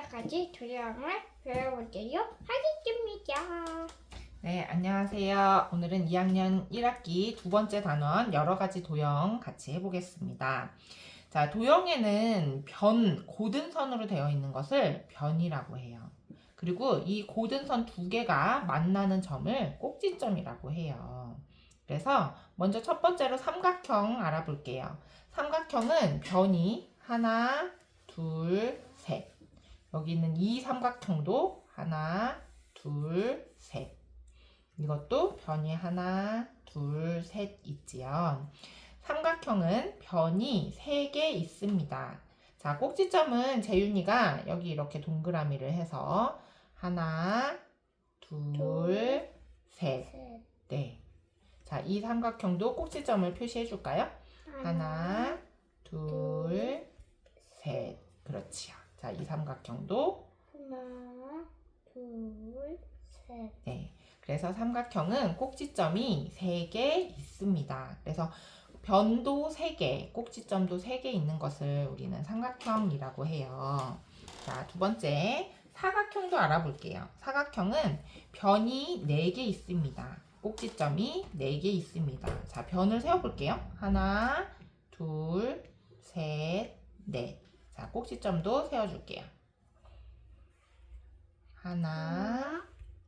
여러 가지 도형을 배워볼게요. 하겠습니다. 네, 안녕하세요. 오늘은 2학년 1학기 두 번째 단원 여러 가지 도형 같이 해보겠습니다. 자, 도형에는 고든 선으로 되어 있는 것을 변이라고 해요. 그리고 이 고든 선 두 개가 만나는 점을 꼭지점이라고 해요. 그래서 먼저 첫 번째로 삼각형 알아볼게요. 삼각형은 변이 하나, 둘, 셋. 여기 있는 이 삼각형도 하나, 둘, 셋. 이것도 변이 하나, 둘, 셋 있지요. 삼각형은 변이 3개 있습니다. 자, 꼭지점은 재윤이가 여기 이렇게 동그라미를 해서 하나, 둘, 셋. 네. 자, 이 삼각형도 꼭지점을 표시해 줄까요? 하나, 둘, 셋. 그렇지요. 자, 이 삼각형도 하나, 둘, 셋. 네. 그래서 삼각형은 꼭지점이 3개 있습니다. 그래서 변도 3개, 꼭지점도 3개 있는 것을 우리는 삼각형이라고 해요. 자, 두 번째, 사각형도 알아볼게요. 사각형은 변이 4개 있습니다. 꼭지점이 4개 있습니다. 자, 변을 세워볼게요. 하나, 둘, 셋, 넷. 자, 꼭지점도 세워줄게요. 하나,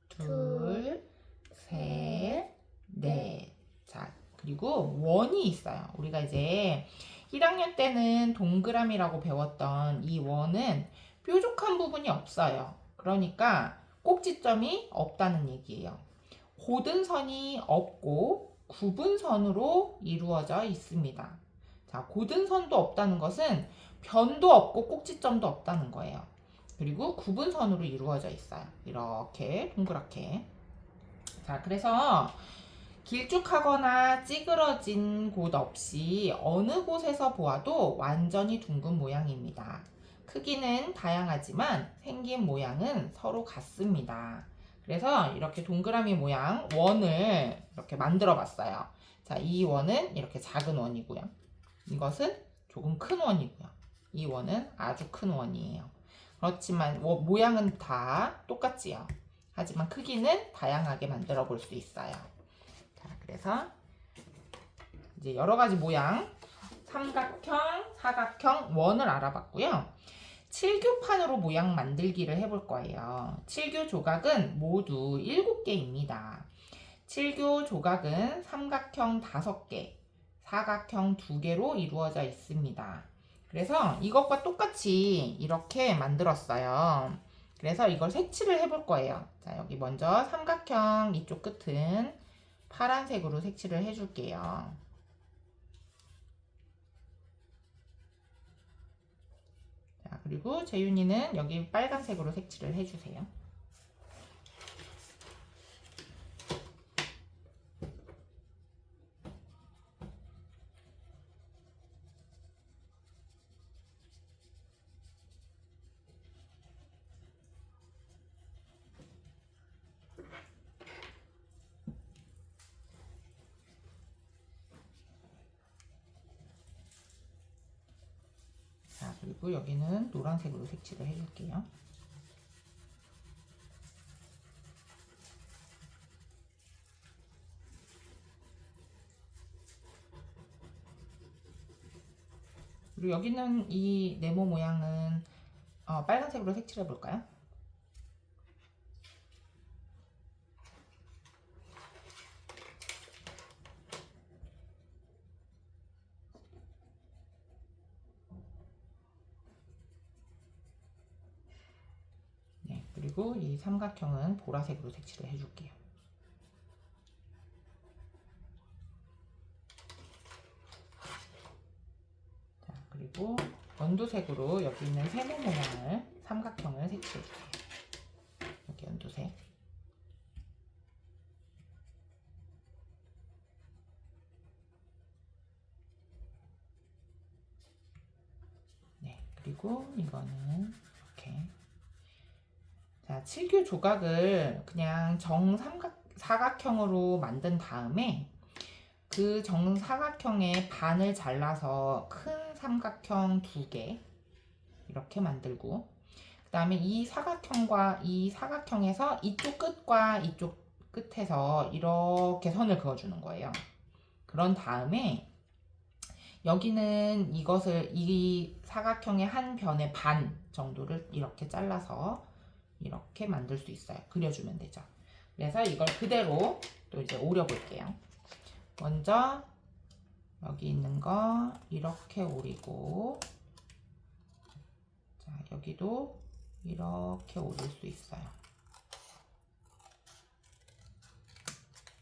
둘, 셋, 넷. 자, 그리고 원이 있어요. 우리가 이제 1학년 때는 동그라미라고 배웠던 이 원은 뾰족한 부분이 없어요. 그러니까 꼭지점이 없다는 얘기예요. 고든 선이 없고 굽은 선으로 이루어져 있습니다. 자, 고든 선도 없다는 것은 변도 없고 꼭지점도 없다는 거예요. 그리고 굽은 선으로 이루어져 있어요. 이렇게 동그랗게. 자, 그래서 길쭉하거나 찌그러진 곳 없이 어느 곳에서 보아도 완전히 둥근 모양입니다. 크기는 다양하지만 생긴 모양은 서로 같습니다. 그래서 이렇게 동그라미 모양 원을 이렇게 만들어 봤어요. 자, 이 원은 이렇게 작은 원이고요. 이것은 조금 큰 원이고요. 이 원은 아주 큰 원이에요. 그렇지만 모양은 다 똑같지요. 하지만 크기는 다양하게 만들어 볼 수 있어요. 자, 그래서 이제 여러 가지 모양, 삼각형, 사각형, 원을 알아봤고요. 칠교판으로 모양 만들기를 해볼 거예요. 칠교 조각은 모두 7개입니다. 칠교 조각은 삼각형 5개, 사각형 2개로 이루어져 있습니다. 그래서 이것과 똑같이 이렇게 만들었어요. 그래서 이걸 색칠을 해볼 거예요. 자, 여기 먼저 삼각형 이쪽 끝은 파란색으로 색칠을 해줄게요. 자, 그리고 재윤이는 여기 빨간색으로 색칠을 해주세요. 자, 그리고 여기는 노란색으로 색칠을 해줄게요. 그리고 여기는 이 네모 모양은 빨간색으로 색칠해 볼까요? 네, 그리고 이 삼각형은 보라색으로 색칠을 해줄게요. 자, 그리고 연두색으로 여기 있는 세모 모양을 삼각형을 색칠해 주세요. 여기 연두색. 네, 그리고 이거는 이렇게. 자, 칠교 조각을 그냥 사각형으로 만든 다음에 그 정사각형의 반을 잘라서 큰 삼각형 2개 이렇게 만들고, 그 다음에 이 사각형과 이 사각형에서 이쪽 끝과 이쪽 끝에서 이렇게 선을 그어주는 거예요. 그런 다음에 여기는 이것을 이 사각형의 한 변의 반 정도를 이렇게 잘라서 이렇게 만들 수 있어요. 그려주면 되죠. 그래서 이걸 그대로 또 이제 오려 볼게요. 먼저 여기 있는 거 이렇게 오리고, 자, 여기도 이렇게 오릴 수 있어요.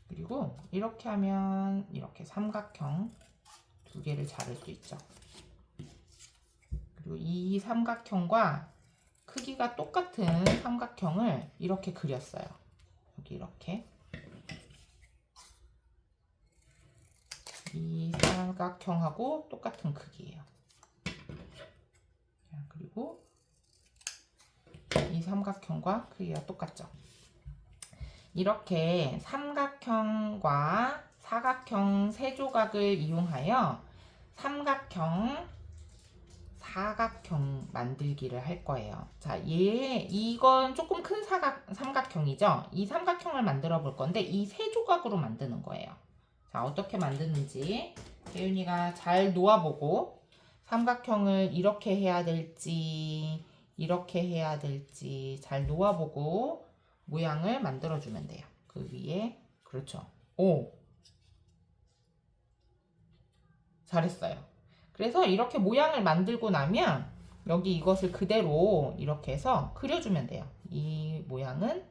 그리고 이렇게 하면 이렇게 삼각형 두 개를 자를 수 있죠. 그리고 이 삼각형과 크기가 똑같은 삼각형을 이렇게 그렸어요. 여기 이렇게. 이 삼각형하고 똑같은 크기예요. 자, 그리고 이 삼각형과 크기가 똑같죠. 이렇게 삼각형과 사각형 세 조각을 이용하여 삼각형, 사각형 만들기를 할 거예요. 자, 이건 조금 큰 삼각형이죠. 이 삼각형을 만들어 볼 건데 이 세 조각으로 만드는 거예요. 자, 어떻게 만드는지 세윤이가 잘 놓아보고 삼각형을 이렇게 해야 될지 이렇게 해야 될지 잘 놓아보고 모양을 만들어주면 돼요. 그 위에, 그렇죠. 오! 잘했어요. 그래서 이렇게 모양을 만들고 나면 여기 이것을 그대로 이렇게 해서 그려주면 돼요. 이 모양은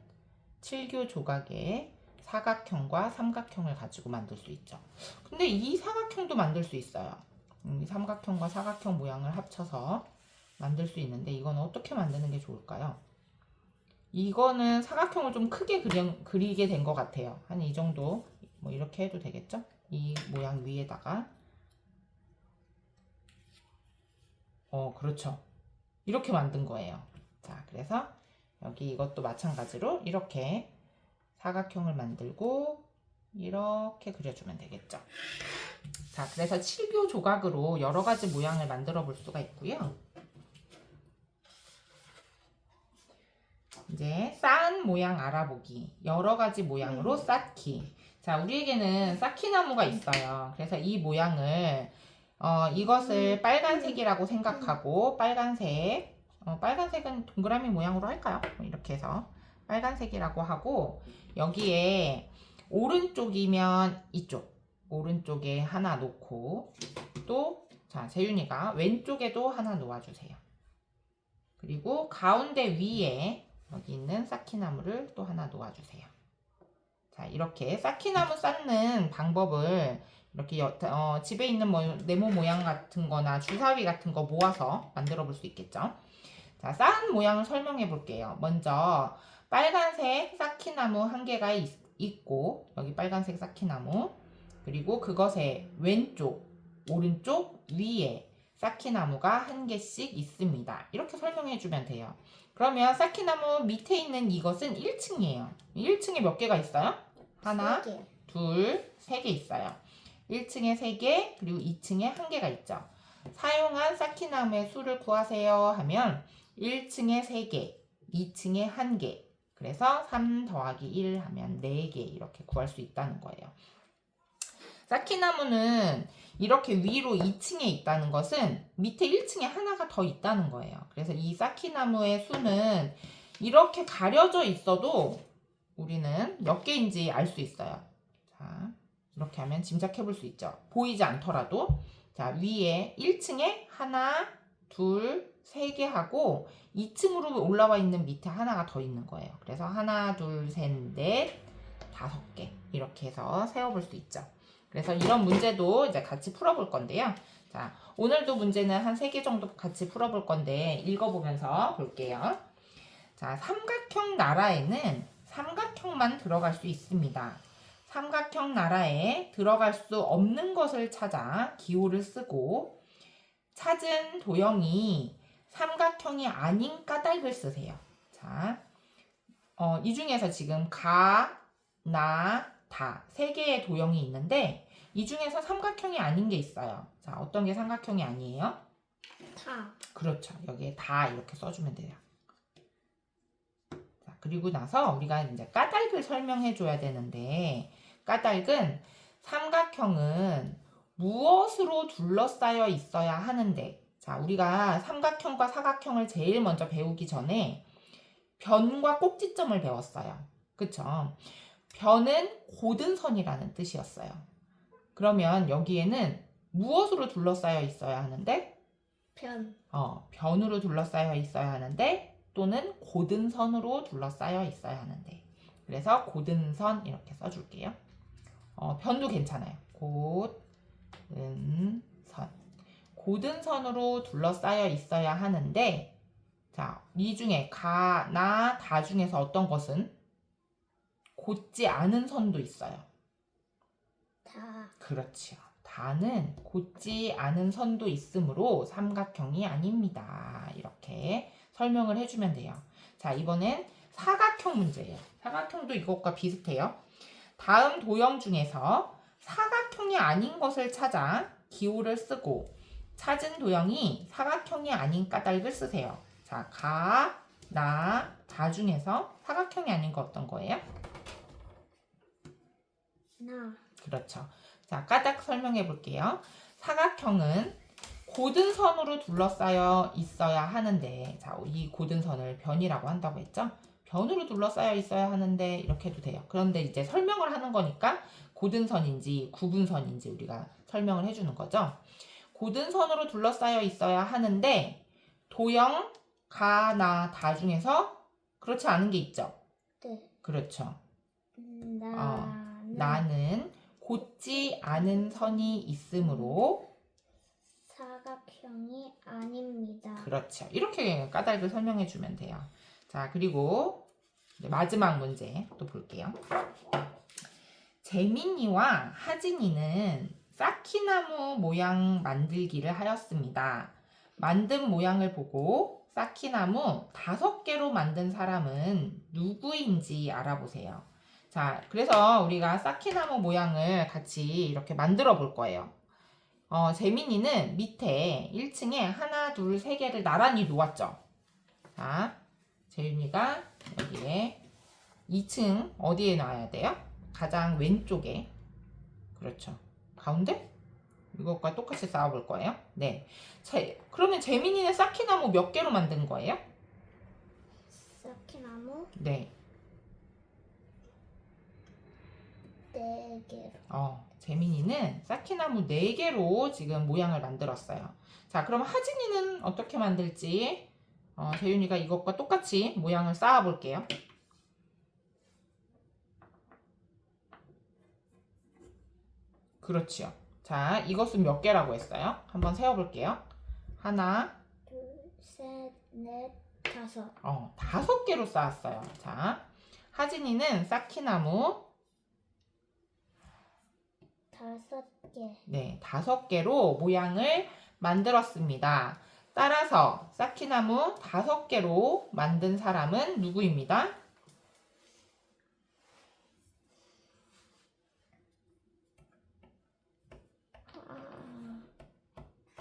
7교 조각의 사각형과 삼각형을 가지고 만들 수 있죠. 근데 이 사각형도 만들 수 있어요. 이 삼각형과 사각형 모양을 합쳐서 만들 수 있는데 이건 어떻게 만드는 게 좋을까요? 이거는 사각형을 좀 크게 그리게 된 것 같아요. 한 이 정도 뭐 이렇게 해도 되겠죠? 이 모양 위에다가 그렇죠. 이렇게 만든 거예요. 자, 그래서 여기 이것도 마찬가지로 이렇게 사각형을 만들고 이렇게 그려주면 되겠죠. 자, 그래서 7교 조각으로 여러 가지 모양을 만들어 볼 수가 있고요. 이제 쌓은 모양 알아보기. 여러 가지 모양으로 쌓기. 자, 우리에게는 쌓기나무가 있어요. 그래서 이 모양을 이것을 빨간색이라고 생각하고 빨간색은 동그라미 모양으로 할까요? 이렇게 해서 빨간색이라고 하고 여기에 오른쪽이면 이쪽 오른쪽에 하나 놓고 또 자, 재윤이가 왼쪽에도 하나 놓아주세요. 그리고 가운데 위에 여기 있는 쌓기나무를 또 하나 놓아주세요. 자, 이렇게 쌓기나무 쌓는 방법을 이렇게 집에 있는 네모 모양 같은 거나 주사위 같은 거 모아서 만들어 볼 수 있겠죠. 자, 쌓은 모양을 설명해 볼게요. 먼저 빨간색 쌓기나무 한 개가 있고 여기 빨간색 쌓기나무 그리고 그것의 왼쪽, 오른쪽, 위에 쌓기나무가 한 개씩 있습니다. 이렇게 설명해 주면 돼요. 그러면 쌓기나무 밑에 있는 이것은 1층이에요. 1층에 몇 개가 있어요? 하나, 둘, 세 개 있어요. 1층에 3개, 그리고 2층에 1개가 있죠. 사용한 쌓기나무의 수를 구하세요 하면 1층에 3개, 2층에 1개, 그래서 3 더하기 1 하면 4개 이렇게 구할 수 있다는 거예요. 쌓기나무는 이렇게 위로 2층에 있다는 것은 밑에 1층에 하나가 더 있다는 거예요. 그래서 이 쌓기나무의 수는 이렇게 가려져 있어도 우리는 몇 개인지 알 수 있어요. 자, 이렇게 하면 짐작해 볼 수 있죠. 보이지 않더라도. 자, 위에 1층에 하나, 둘, 3개 하고 2층으로 올라와 있는 밑에 하나가 더 있는 거예요. 그래서 하나, 둘, 셋, 넷, 5개 이렇게 해서 세어볼 수 있죠. 그래서 이런 문제도 이제 같이 풀어볼 건데요. 자, 오늘도 문제는 한 3개 정도 같이 풀어볼 건데 읽어보면서 볼게요. 자, 삼각형 나라에는 삼각형만 들어갈 수 있습니다. 삼각형 나라에 들어갈 수 없는 것을 찾아 기호를 쓰고 찾은 도형이 삼각형이 아닌 까닭을 쓰세요. 자, 이 중에서 지금 가, 나, 다 3개의 도형이 있는데 이 중에서 삼각형이 아닌 게 있어요. 자, 어떤 게 삼각형이 아니에요? 다. 그렇죠. 여기에 다 이렇게 써주면 돼요. 그리고 나서 우리가 이제 까닭을 설명해 줘야 되는데, 까닭은 삼각형은 무엇으로 둘러싸여 있어야 하는데, 자, 우리가 삼각형과 사각형을 제일 먼저 배우기 전에 변과 꼭지점을 배웠어요. 그쵸? 변은 고든선이라는 뜻이었어요. 그러면 여기에는 무엇으로 둘러싸여 있어야 하는데? 변으로 둘러싸여 있어야 하는데, 또는 고든선으로 둘러싸여 있어야 하는데. 그래서 고든선 이렇게 써줄게요. 변도 괜찮아요. 고든선. 고든선으로 둘러싸여 있어야 하는데, 자, 이 중에 가, 나, 다 중에서 어떤 것은 곧지 않은 선도 있어요. 다. 그렇지요. 다는 곧지 않은 선도 있으므로 삼각형이 아닙니다. 이렇게 설명을 해주면 돼요. 자, 이번엔 사각형 문제예요. 사각형도 이것과 비슷해요. 다음 도형 중에서 사각형이 아닌 것을 찾아 기호를 쓰고 찾은 도형이 사각형이 아닌 까닭을 쓰세요. 자, 가, 나, 다 중에서 사각형이 아닌 거 어떤 거예요? 나. 그렇죠. 자, 까닭 설명해 볼게요. 사각형은 고든선으로 둘러싸여 있어야 하는데, 자, 이 고든선을 변이라고 한다고 했죠? 변으로 둘러싸여 있어야 하는데 이렇게 해도 돼요. 그런데 이제 설명을 하는 거니까 고든선인지 구분선인지 우리가 설명을 해주는 거죠. 고든선으로 둘러싸여 있어야 하는데 도형 가, 나, 다 중에서 그렇지 않은 게 있죠? 네. 그렇죠. 나는 나는 곧지 않은 선이 있으므로 사각형이 아닙니다. 그렇죠. 이렇게 까닭을 설명해 주면 돼요. 자, 그리고 이제 마지막 문제 또 볼게요. 재민이와 하진이는 쌓기나무 모양 만들기를 하였습니다. 만든 모양을 보고 쌓기나무 5개로 만든 사람은 누구인지 알아보세요. 자, 그래서 우리가 쌓기나무 모양을 같이 이렇게 만들어 볼 거예요. 재민이는 밑에 1층에 하나, 둘, 3개를 나란히 놓았죠. 자, 재윤이가 여기에 2층 어디에 놔야 돼요? 가장 왼쪽에. 그렇죠. 가운데? 이것과 똑같이 쌓아볼 거예요. 네. 그러면 재민이는 쌓기나무 몇 개로 만든 거예요? 쌓기나무 네. 4개로. 재민이는 쌓기나무 4개로 지금 모양을 만들었어요. 자, 그럼 하진이는 어떻게 만들지? 재윤이가 이것과 똑같이 모양을 쌓아 볼게요. 그렇지요. 자, 이것은 몇 개라고 했어요? 한번 세어볼게요. 하나, 둘, 셋, 넷, 5. 5개로 쌓았어요. 자, 하진이는 쌓기나무 5개. 네, 5개로 모양을 만들었습니다. 따라서 쌓기나무 5개로 만든 사람은 누구입니다?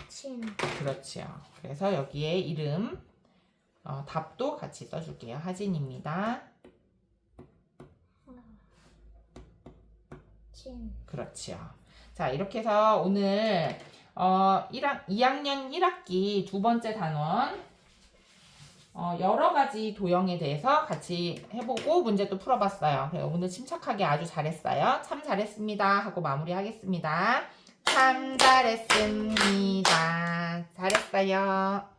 진. 그렇지요. 그래서 여기에 이름, 답도 같이 써줄게요. 하진입니다. 진. 그렇지요. 자, 이렇게 해서 오늘 2학년 1학기 2번째 단원 여러 가지 도형에 대해서 같이 해보고 문제도 풀어봤어요. 오늘 침착하게 아주 잘했어요. 참 잘했습니다 하고 마무리하겠습니다. 참 잘했습니다. 잘했어요.